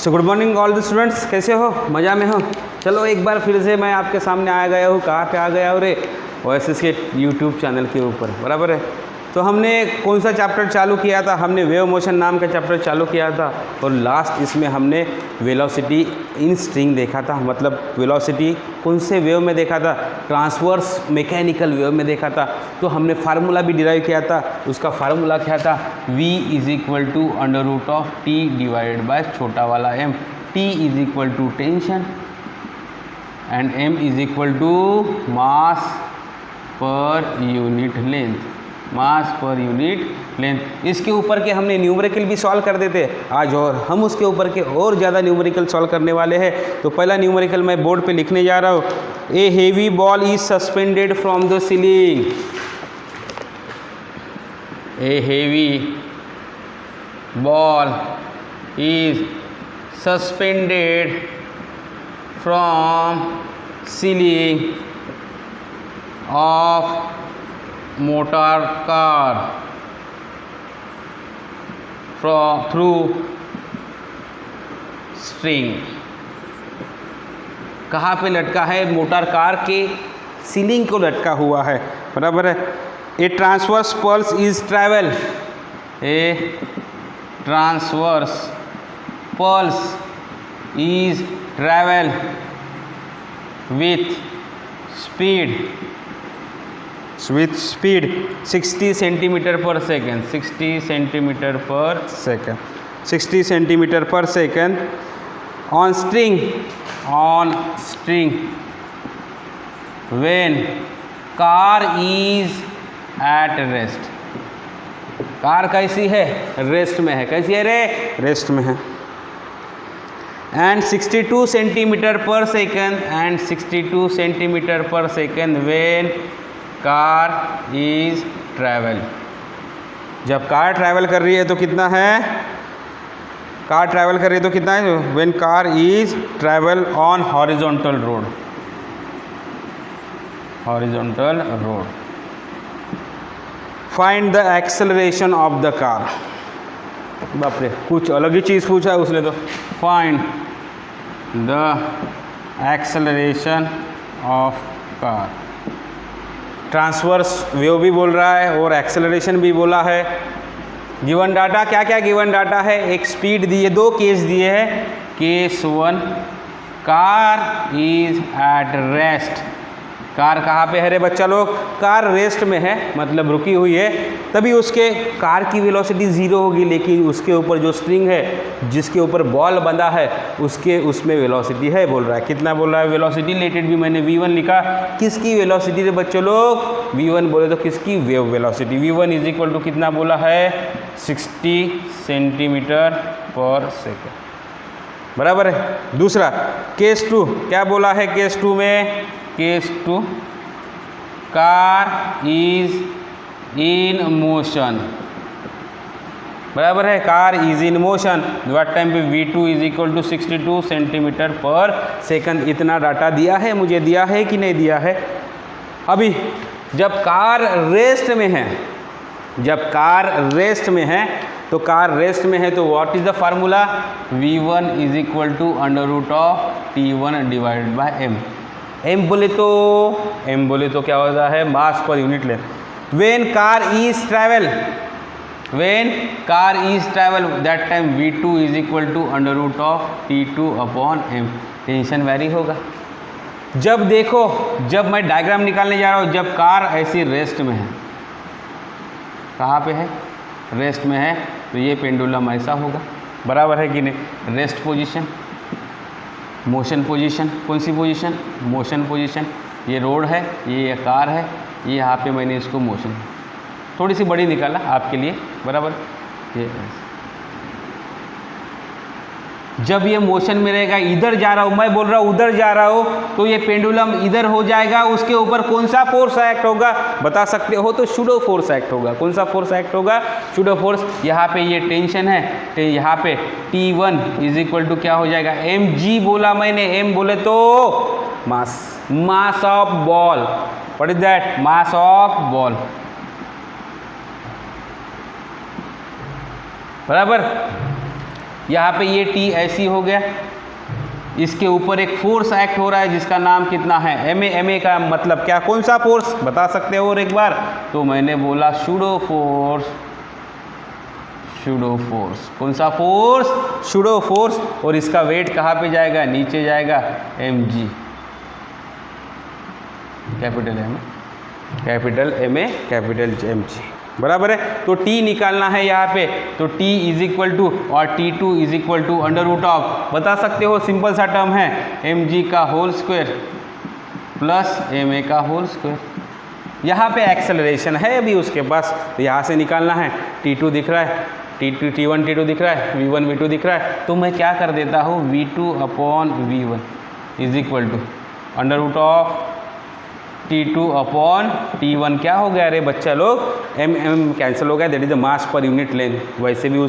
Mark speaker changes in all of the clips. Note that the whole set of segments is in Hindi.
Speaker 1: So good morning all the students, कैसे हो? मज़ा में हो? चलो एक बार फिर से मैं आपके सामने आ गया हूँ। कहाँ पे आ गया हूँ रे? ओएसिस के यूट्यूब चैनल के ऊपर, बराबर है। तो हमने कौन सा चैप्टर चालू किया था? हमने वेव मोशन नाम का चैप्टर चालू किया था और लास्ट इसमें हमने वेलोसिटी इन स्ट्रिंग देखा था। मतलब वेलोसिटी कौन से वेव में देखा था? ट्रांसवर्स मैकेनिकल वेव में देखा था। तो हमने फार्मूला भी डिराइव किया था। उसका फार्मूला क्या था? v = T डिवाइडेड बाय छोटा वाला m। T = tension and m = mass per unit length. Mass per unit length. इसके ऊपर के हमने न्यूमेरिकल भी सॉल्व कर देते आज, और हम उसके ऊपर के और ज़्यादा न्यूमेरिकल सॉल्व करने वाले हैं। तो पहला न्यूमेरिकल मैं बोर्ड पे लिखने जा रहा हूँ। A heavy ball is suspended from the ceiling. A heavy ball is suspended from ceiling of motor car through string. कहाँ पे लटका है? मोटर कार के सीलिंग को लटका हुआ है, बराबर है। A transverse pulse is travel. A transverse pulse is travel with speed 60 centimetre per second. 60 centimetre per second. 60 centimetre per second on string when car is at rest. Car कैसी है? रेस्ट में है। कैसी है रे? रेस्ट में है। And 62 centimetre per second and 62 centimetre per second when car is travel. जब कार ट्रैवल कर रही है तो कितना है? कार ट्रैवल कर रही है तो कितना है? When car is travel on horizontal road. Horizontal road. Find the acceleration of the car. बाप रे, कुछ अलग ही चीज़ पूछा है उसने तो। Find the acceleration of car. Transverse wave भी बोल रहा है और एक्सेलरेशन भी बोला है। गिवन डाटा क्या क्या गिवन डाटा है? एक स्पीड दिए, दो केस दिए हैं। Case 1, car is at rest. Car कहाँ पे है रे बच्चा लोग? कार रेस्ट में है, मतलब रुकी हुई है। तभी उसके कार की वेलोसिटी 0 होगी, लेकिन उसके ऊपर जो स्ट्रिंग है, जिसके ऊपर बॉल बंधा है, उसमें वेलोसिटी है बोल रहा है। कितना बोल रहा है? वेलोसिटी रिलेटेड भी मैंने v1 लिखा। किसकी वेलोसिटी रे बच्चों लोग? v1 बोले तो किसकी? Wave velocity. v1 = कितना बोला है? 60 सेंटीमीटर पर सेकेंड, बराबर है। दूसरा केस 2 क्या बोला है? केस 2 में, case 2, car is in motion, बराबर है। Car is in motion. What time पे v2 = 62 सेंटीमीटर पर सेकंड। इतना डाटा दिया है, मुझे दिया है कि नहीं दिया है? अभी जब कार रेस्ट में है, जब कार रेस्ट में है, तो कार रेस्ट में है तो what is the formula? v1 = T1 divided by m। m बोले तो क्या होता है? Mass per unit length. When car is travel, that time v2 = T2/m। Tension vary होगा। जब देखो, जब मैं डायग्राम निकालने जा रहा हूँ, जब कार ऐसी रेस्ट में है, कहाँ पे है? रेस्ट में है, तो ये पेंडुलम ऐसा होगा, बराबर है कि नहीं? Rest position, motion position. कौन सी पोजीशन? Motion position. ये रोड है, ये कार है, ये यहाँ पे मैंने इसको मोशन थोड़ी सी बड़ी निकाला आपके लिए, बराबर। ये जब ये मोशन में रहेगा, इधर जा रहा हूँ, मैं बोल रहा हूँ उधर जा रहा हूँ, तो ये पेंडुलम इधर हो जाएगा। उसके ऊपर कौन सा फोर्स एक्ट होगा बता सकते हो? तो सूडो फोर्स एक्ट होगा। कौन सा फोर्स एक्ट होगा? Pseudo force. यहाँ पे ये टेंशन है, तो यहाँ पे T1 = क्या हो जाएगा? mg बोला मैंने। m बोले तो mass of ball. What is that? Mass of ball. बराबर। यहाँ पे ये टी ऐसी हो गया, इसके ऊपर एक फोर्स एक्ट हो रहा है जिसका नाम कितना है एम ए। एम ए का मतलब क्या, कौन सा फोर्स बता सकते हो और एक बार? तो मैंने बोला सूडो फोर्स। सूडो फोर्स, कौन सा फोर्स? Pseudo force. और इसका वेट कहाँ पे जाएगा? नीचे जाएगा, mg, capital M, capital M A, capital mg, बराबर है। तो t निकालना है यहाँ पे, तो t इज इक्वल टू, और t2 is equal to under root of, बता सकते हो सिंपल सा टर्म है, mg का होल स्क्वायर प्लस ma का होल स्क्वायर। यहाँ पे एक्सेलरेशन है अभी उसके पास, तो यहाँ से निकालना है। t2 दिख रहा है, t1 t2 दिख रहा है, v1 v2 दिख रहा है, तो मैं क्या कर देता हूँ, v2 upon v1 is equal to under root of T2 upon T1। क्या हो गया अरे बच्चा लोग, m कैंसिल हो गया, that is the mass per unit length. वैसे भी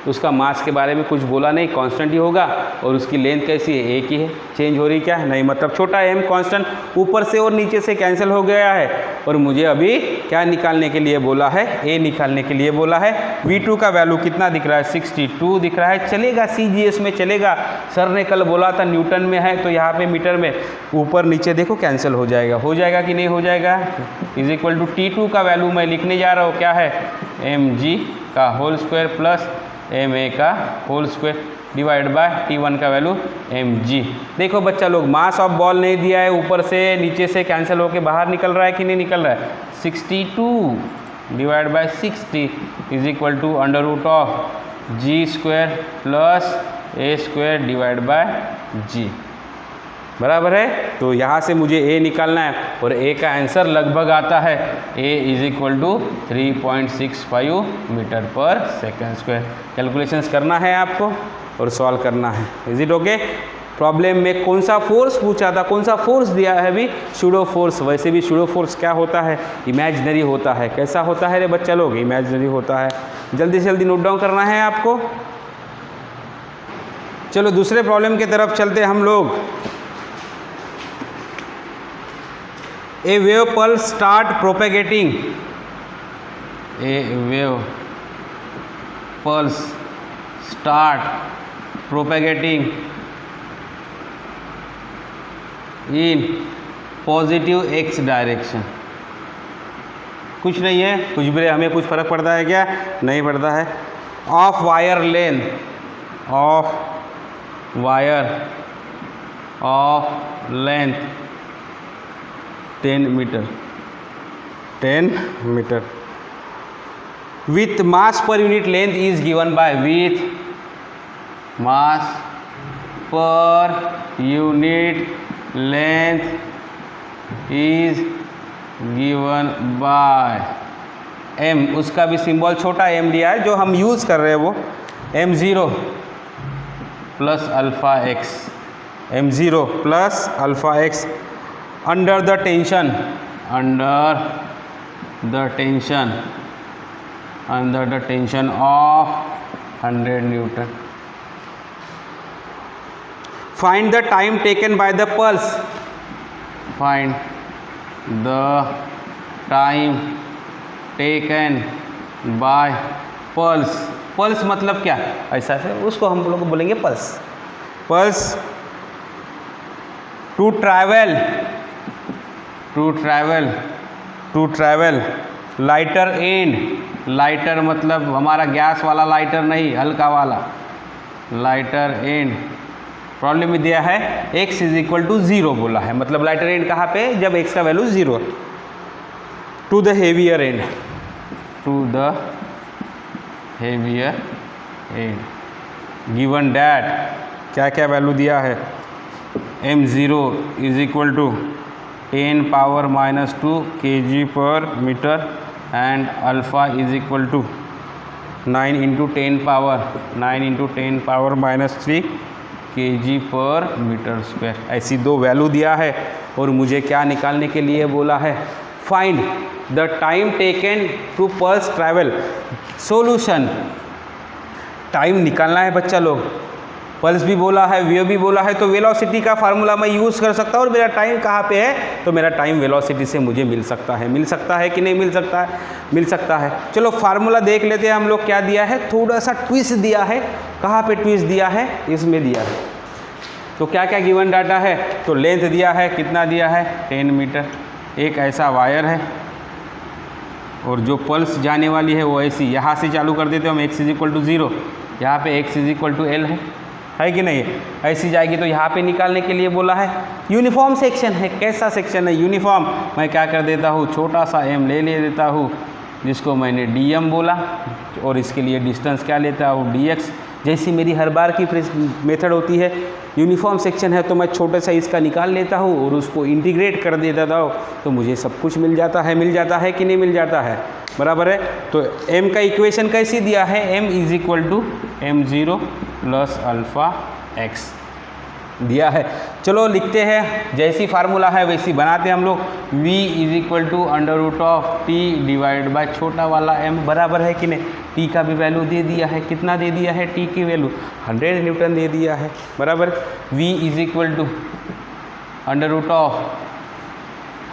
Speaker 1: उसका मास के बारे में कुछ बोला नहीं, कांस्टेंट ही होगा, और उसकी लेंथ कैसी है, एक ही है, चेंज हो रही क्या नहीं, मतलब छोटा m कांस्टेंट ऊपर से और नीचे से कैंसिल हो गया है। और मुझे अभी क्या निकालने के लिए बोला है, a निकालने के लिए बोला है। v2 का वैल्यू कितना दिख रहा है, 62 दिख रहा है, चलेगा CGS में चलेगा। सर ने कल बोला था न्यूटन में है, तो यहाँ पे मीटर में ऊपर नीचे देखो कैंसिल हो जाएगा कि नहीं हो जाएगा। इज इक्वल टू T2 का वैल्यू मैं लिखने जा रहा हूँ, क्या है, mg का होल स्क्वायर प्लस ma का whole square divide by T1 का वैल्यू mg। देखो बच्चा लोग, मास ऑफ बॉल नहीं दिया है, ऊपर से नीचे से कैंसिल होके बाहर निकल रहा है कि नहीं निकल रहा है, 62 divide by 60 is equal to under root of g square plus a square divide by g, बराबर है। तो यहाँ से मुझे a निकालना है, और a का आंसर लगभग आता है a is equal to 3.65 meter per second square. Calculations करना है आपको और सॉल्व करना है। Is it okay? प्रॉब्लम में कौन सा फोर्स पूछा था, कौन सा फोर्स दिया है अभी, सूडो फोर्स। वैसे भी सूडो फोर्स क्या होता है, इमेजिनरी होता है। कैसा होता है रे बच्चा लोग, इमेजिनरी होता है। जल्दी से जल्दी नोट डाउन करना है आपको। चलो दूसरे प्रॉब्लम की तरफ चलते हम लोग। A wave pulse start propagating. A wave pulse start propagating in positive x direction. कुछ नहीं है, कुछ भी हमें कुछ फर्क पड़ता है क्या, नहीं पड़ता है। Of wire length, of wire of length 10 meter, 10 meter with mass per unit length is given by, with mass per unit length is given by m। उसका भी सिंबल छोटा m दिया है, जो हम यूज़ कर रहे हैं वो m0 plus alpha x, m0 plus alpha x under the tension of 100 Newton. Find the time taken by the pulse. Find the time taken by pulse. pulse मतलब क्या, ऐसा है उसको हम लोग बोलेंगे pulse. pulse to travel lighter and, lighter मतलब हमारा गैस वाला लाइटर नहीं, हल्का वाला लाइटर एंड। प्रॉब्लम में दिया है x इज इक्वल टू 0 बोला है, मतलब लाइटर एंड कहाँ पे, जब x का value 0। To the heavier end, to the heavier end given that, क्या क्या वैल्यू दिया है, m0 is equal to 10 power minus 2 kg per meter and alpha is equal to 9 into 10 power minus 3 kg per meter square. ऐसी दो वैल्यू दिया है, और मुझे क्या निकालने के लिए बोला है, find the time taken to pulse travel. Solution, time निकालना है बच्चा लोग, पल्स भी बोला है, वेव भी बोला है, तो वेलोसिटी का फार्मूला मैं यूज़ कर सकता हूँ, और मेरा टाइम कहाँ पे है, तो मेरा टाइम वेलोसिटी से मुझे मिल सकता है कि नहीं मिल सकता है, मिल सकता है। चलो फार्मूला देख लेते हैं हम लोग, क्या दिया है, थोड़ा सा ट्विस्ट दिया है, कहाँ पे ट्विस्ट दिया है, इसमें दिया है। तो क्या क्या गिवन डाटा है, तो लेंथ दिया है, कितना दिया है 10 मीटर, एक ऐसा वायर है और जो पल्स जाने वाली है वो ऐसी यहाँ से चालू कर देते हो हम, x = 0, यहाँ पे x = L है कि नहीं, ऐसी जाएगी। तो यहाँ पे निकालने के लिए बोला है यूनिफॉर्म सेक्शन है। कैसा सेक्शन है, यूनिफॉर्म। मैं क्या कर देता हूँ, छोटा सा m ले देता हूँ जिसको मैंने dm बोला, और इसके लिए डिस्टेंस क्या लेता हूँ dx। जैसी मेरी हर बार की मेथड होती है, यूनिफॉर्म सेक्शन है तो मैं छोटे सा इसका निकाल लेता हूँ और उसको इंटीग्रेट कर देता हूँ, तो मुझे सब कुछ मिल जाता है कि नहीं मिल जाता है, बराबर है। तो m का इक्वेशन कैसी दिया है, m = m0 + अल्फ़ा x दिया है। चलो लिखते हैं, जैसी फार्मूला है वैसी बनाते हैं हम लोग। v = √t/, छोटा वाला m, बराबर है कि नहीं। t का भी वैल्यू दे दिया है, कितना दे दिया है, t की वैल्यू 100 न्यूटन दे दिया है, बराबर। v =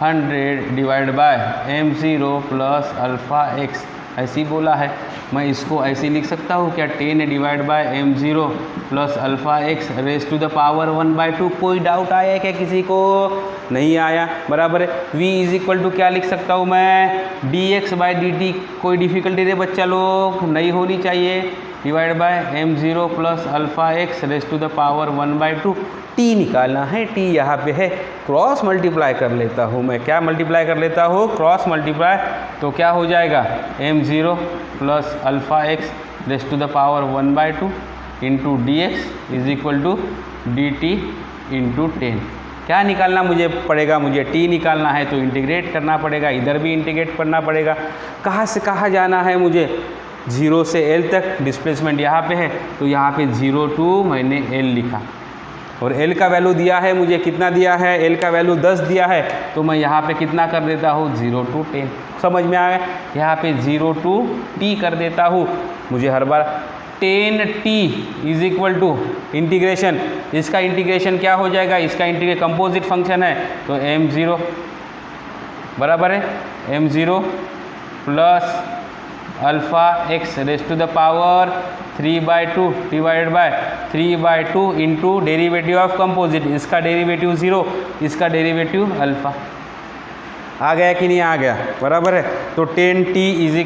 Speaker 1: √100/m0 + अल्फ़ा x, ऐसी बोला है। मैं इसको ऐसे लिख सकता हूँ क्या, 10/m0 + अल्फ़ा x ⁻⁴ कोई डाउट आया है क्या किसी को, नहीं आया, बराबर है। v = क्या लिख सकता हूँ मैं, dx/dt, कोई डिफिकल्टी रे बच्चा लोग नहीं होनी चाहिए, /m0 + अल्फ़ा x ⁻⁴ t निकालना है, t यहाँ पे है, क्रॉस मल्टीप्लाई कर लेता हूँ मैं, क्या मल्टीप्लाई कर लेता हूँ, क्रॉस मल्टीप्लाई। तो क्या हो जाएगा, m0 + alpha x ⁻⁴ into dx = dt × 10। क्या निकालना मुझे पड़ेगा, मुझे t निकालना है तो इंटीग्रेट करना पड़ेगा, इधर भी इंटीग्रेट करना पड़ेगा। कहाँ से कहाँ जाना है मुझे, 0 से l तक, डिस्प्लेसमेंट यहाँ पे है तो यहाँ पे 0 to मैंने l लिखा, और l का वैल्यू दिया है मुझे, कितना दिया है, l का वैल्यू 10 दिया है, तो मैं यहाँ पे कितना कर देता हूँ, 0 to 10, समझ में आ गया। यहाँ पे 0 to t कर देता हूँ, मुझे हर बार 10t = इंटीग्रेशन, इसका इंटीग्रेशन क्या हो जाएगा, इसका इंटीग्रेशन कंपोजिट फंक्शन है तो m0 बराबर है m0 + alpha x ⁻³ 3/2 into derivative of composite, इसका डेरिवेटिव 0, इसका डेरिवेटिव अल्फ़ा। आ गया कि नहीं आ गया, बराबर है। तो 10t =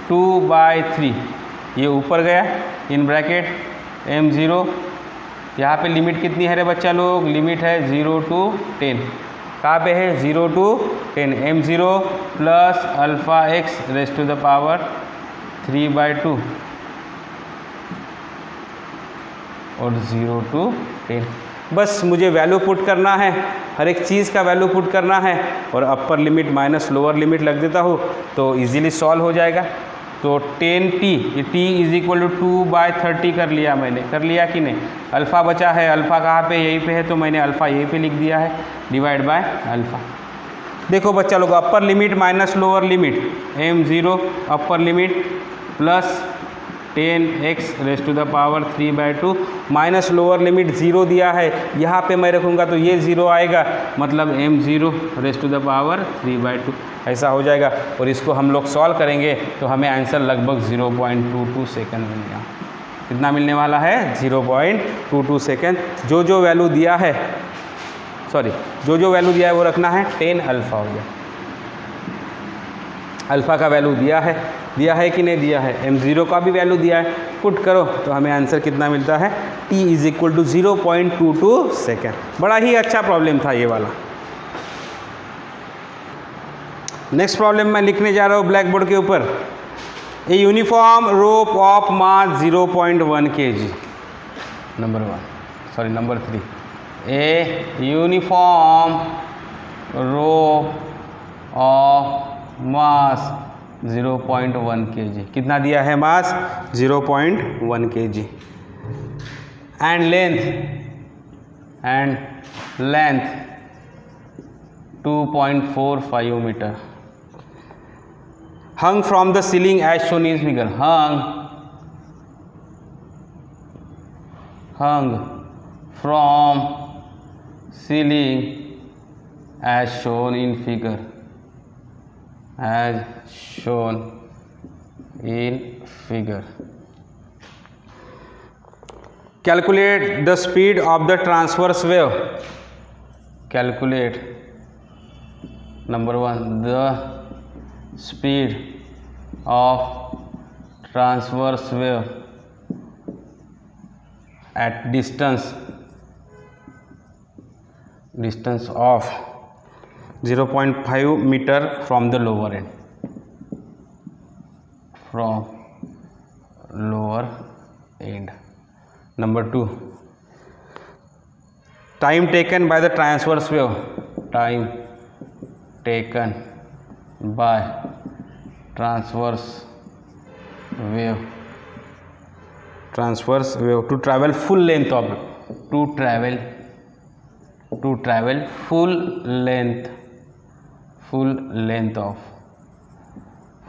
Speaker 1: 2/3, ये ऊपर गया इन ब्रैकेट m0, यहाँ पे लिमिट कितनी है रे बच्चा लोग, लिमिट है 0 to 10, कहाँ पे है 0 to 10, m0 + अल्फ़ा x ⁻³ और 0 to 10। बस मुझे वैल्यू पुट करना है, हर एक चीज़ का वैल्यू पुट करना है, और upper limit minus lower limit लग देता हूँ तो इजीली सॉल्व हो जाएगा। तो 10t = 2/30 कर लिया मैंने, कर लिया कि नहीं। अल्फ़ा बचा है, अल्फ़ा कहाँ पे, यहीं पे है, तो मैंने अल्फ़ा यहीं पे लिख दिया है, /अल्फ़ा। देखो बच्चा लोग, upper limit minus lower limit, m0 upper limit plus 10x ⁻³ minus lower limit 0 दिया है, यहाँ पे मैं रखूँगा तो ये 0 आएगा, मतलब m0 3/2 ऐसा हो जाएगा। और इसको हम लोग सॉल्व करेंगे तो हमें आंसर लगभग 0.22 सेकंड मिलेगा। कितना मिलने वाला है, 0.22 सेकंड। जो वैल्यू दिया है, सॉरी जो वैल्यू दिया है वो रखना है, 10 अल्फ़ा हो गया। अल्फ़ा का वैल्यू दिया है कि नहीं दिया है, m0 का भी वैल्यू दिया है, पुट करो तो हमें आंसर कितना मिलता है, t = 0.22 सेकेंड। बड़ा ही अच्छा प्रॉब्लम था ये वाला। नेक्स्ट प्रॉब्लम मैं लिखने जा रहा हूँ ब्लैक बोर्ड के ऊपर। A uniform rope of mass 0.1 kg, number 3। A uniform rope of mass 0.1 kg, कितना दिया है mass, 0.1 kg, and length 2.45 meter, hung from the ceiling as shown in figure, hung from ceiling as shown in figure, as shown in figure. Calculate the speed of the transverse wave. Calculate number 1 the speed of transverse wave at distance of 0.5 meter from the lower end. Number 2, time taken by the transverse wave. Time taken by transverse wave to travel full length of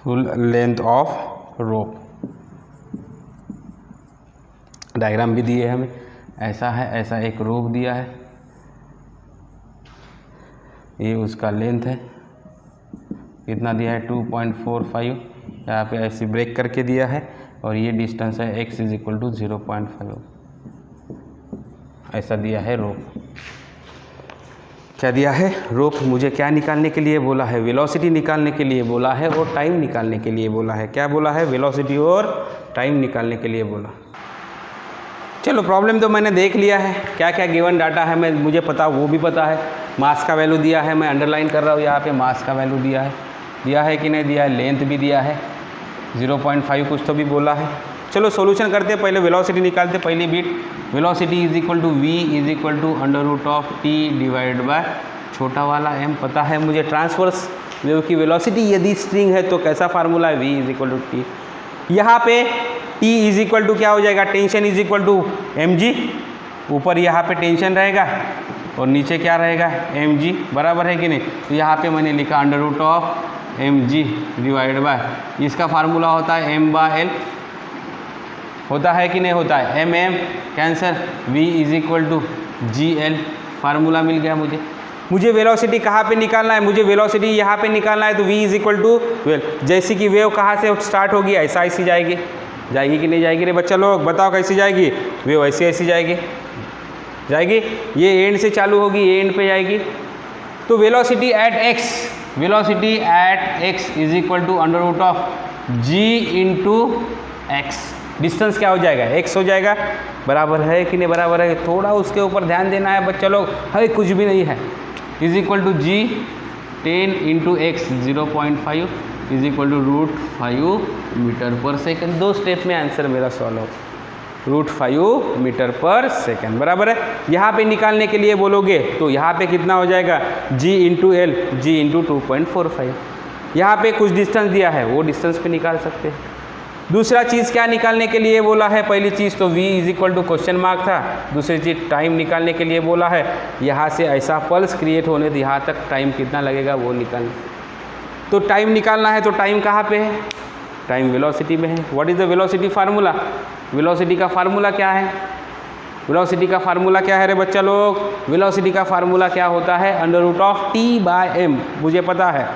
Speaker 1: full length of rope. Diagram भी दिए है हमें, ऐसा है, ऐसा एक रोप दिया है, ये उसका लेंथ है, कितना दिया है 2.45, यहाँ पे ऐसे ब्रेक करके दिया है, और ये डिस्टेंस है x = 0.5, ऐसा दिया है रोप। क्या दिया है? रोप। मुझे क्या निकालने के लिए बोला है? वेलोसिटी निकालने के लिए बोला है और टाइम निकालने के लिए बोला है। क्या बोला है? वेलोसिटी और टाइम निकालने के लिए बोला। चलो प्रॉब्लम तो मैंने देख लिया है, क्या क्या गिवन डाटा है मुझे पता, वो भी पता है। मास का वैल्यू दिया है, मैं अंडरलाइन कर रहा हूँ यहाँ पे, मास का वैल्यू दिया है कि नहीं दिया है, लेंथ भी दिया है, 0.5 कुछ तो भी बोला है। चलो सॉल्यूशन करते हैं, पहले वेलोसिटी निकालते। पहली beat, velocity v = √t divide by छोटा वाला m पता है मुझे। ट्रांसवर्स वेव की वेलोसिटी यदि स्ट्रिंग है तो कैसा फार्मूला है? v = t। यहाँ पे t = क्या हो जाएगा? Tension = mg। ऊपर यहाँ पे टेंशन रहेगा और नीचे क्या रहेगा? mg, बराबर है कि नहीं? तो यहाँ पे मैंने लिखा √mg डिवाइड बाय, इसका फार्मूला होता है m/l, होता है कि नहीं होता है? mm cancer, v = gl, formula मिल गया मुझे वेलोसिटी कहाँ पे निकालना है? मुझे वेलोसिटी यहाँ पे निकालना है, तो v = वेल, जैसे कि वेव कहाँ से स्टार्ट होगी ऐसी जाएगी कि नहीं जाएगी रे बच्चा लोग? बताओ कैसी जाएगी? वेव ऐसी जाएगी। ये एंड से चालू होगी, ये एंड पे जाएगी। तो velocity at x = √g × x। Distance क्या हो जाएगा? x हो जाएगा। बराबर है कि नहीं? बराबर है। थोड़ा उसके ऊपर ध्यान देना है बच्चा लोग, है कुछ भी नहीं है। = g 10 × x 0.5 = √5 मीटर/सेकंड। 2 स्टेप में आंसर मेरा सॉल्व हो, √5 मीटर/सेकंड, बराबर है। यहाँ पे निकालने के लिए बोलोगे तो यहाँ पे कितना हो जाएगा? g × l, g × 2.45। यहाँ पे कुछ डिस्टेंस दिया है, वो डिस्टेंस पे निकाल सकते हैं। दूसरा चीज़ क्या निकालने के लिए बोला है? पहली चीज़ तो v = क्वेश्चन मार्क था। दूसरी चीज़ टाइम निकालने के लिए बोला है। यहाँ से ऐसा पल्स क्रिएट होने तो यहाँ तक टाइम कितना लगेगा वो निकालना। तो टाइम निकालना है, तो टाइम कहाँ पे है? टाइम वेलोसिटी में है। What is the velocity formula? Velocity का फार्मूला क्या है? वेलोसिटी का फार्मूला क्या है रे बच्चा लोग? वेलोसिटी का फार्मूला क्या होता है? √t/m, मुझे पता है।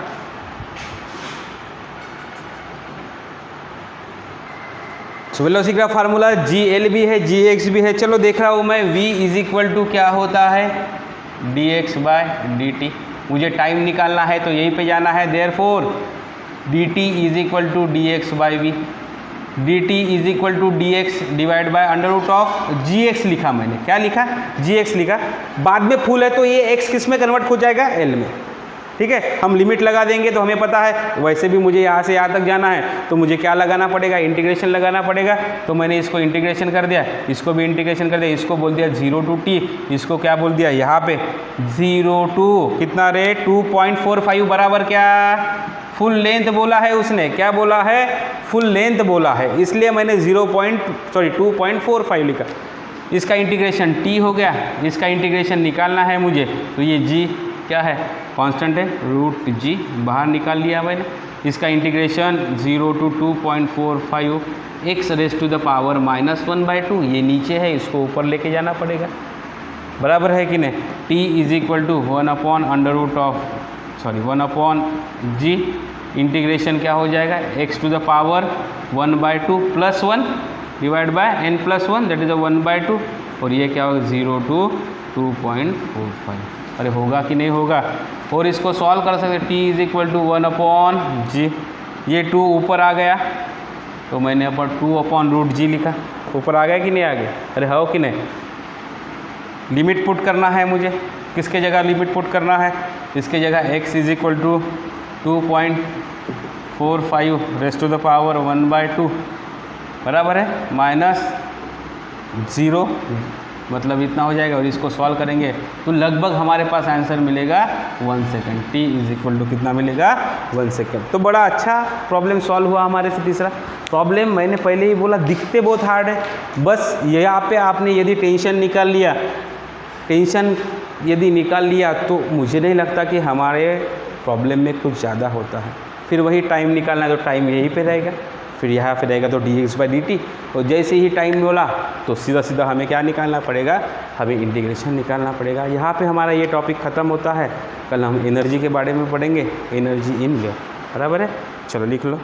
Speaker 1: वेलोसिटी का फार्मूला gl भी है, gx भी है। चलो देख रहा हूँ मैं, v = क्या होता है? dx/dt। मुझे टाइम निकालना है तो यहीं पे जाना है। Therefore dt = dx/v, dt = dx divide by √gx लिखा मैंने। क्या लिखा? gx लिखा। बाद में फुल है तो ये x किस में कन्वर्ट हो जाएगा? l में। ठीक है, हम लिमिट लगा देंगे तो हमें पता है। वैसे भी मुझे यहाँ से यहाँ तक जाना है तो मुझे क्या लगाना पड़ेगा? इंटीग्रेशन लगाना पड़ेगा। तो मैंने इसको इंटीग्रेशन कर दिया, इसको भी इंटीग्रेशन कर दिया, इसको बोल दिया 0 to t, इसको क्या बोल दिया यहाँ पे 0 to कितना रे? 2.45 बराबर क्या? फुल लेंथ बोला है उसने। क्या बोला है? फुल लेंथ बोला है, इसलिए मैंने 2.45 लिखा। इसका इंटीग्रेशन t हो गया, इसका इंटीग्रेशन निकालना है मुझे, तो ये g क्या है? कांस्टेंट है, √g बाहर निकाल लिया मैंने। इसका इंटीग्रेशन 0 to 2.45 x⁻⁻², ये नीचे है, इसको ऊपर लेके जाना पड़ेगा। बराबर है कि नहीं? t = 1/g इंटीग्रेशन क्या हो जाएगा, x to the power 1/2 + 1 divide by n+1 that is 1/2, और ये क्या होगा 0 to 2.45। अरे होगा कि नहीं होगा। और इसको सॉल्व कर सकते, t = 1/g, ये 2 ऊपर आ गया तो मैंने अपन 2/√g लिखा, ऊपर आ गया कि नहीं आ गया, अरे हो कि नहीं। लिमिट पुट करना है मुझे, किसके जगह लिमिट पुट करना है, इसके जगह x = 2.45 raise to the power 1/2 बराबर है -0, मतलब इतना हो जाएगा। और इसको सॉल्व करेंगे तो लगभग हमारे पास आंसर मिलेगा 1 सेकेंड, t = कितना मिलेगा 1 सेकेंड। तो बड़ा अच्छा प्रॉब्लम सॉल्व हुआ हमारे से। तीसरा प्रॉब्लम मैंने पहले ही बोला दिखते बहुत हार्ड है, बस यहाँ पे आपने यदि टेंशन निकाल लिया, टेंशन यदि निकाल लिया तो मुझे नहीं लगता कि हमारे प्रॉब्लम में कुछ ज़्यादा होता है। फिर वही टाइम निकालना है तो टाइम यहीं पे रहेगा, फिर यहाँ पे रहेगा तो dx/dt, और जैसे ही टाइम बोला तो सीधा सीधा हमें क्या निकालना पड़ेगा, हमें इंटीग्रेशन निकालना पड़ेगा। यहाँ पे हमारा ये टॉपिक ख़त्म होता है। कल हम एनर्जी के बारे में पढ़ेंगे, एनर्जी इन लेयर, बराबर है। चलो लिख लो।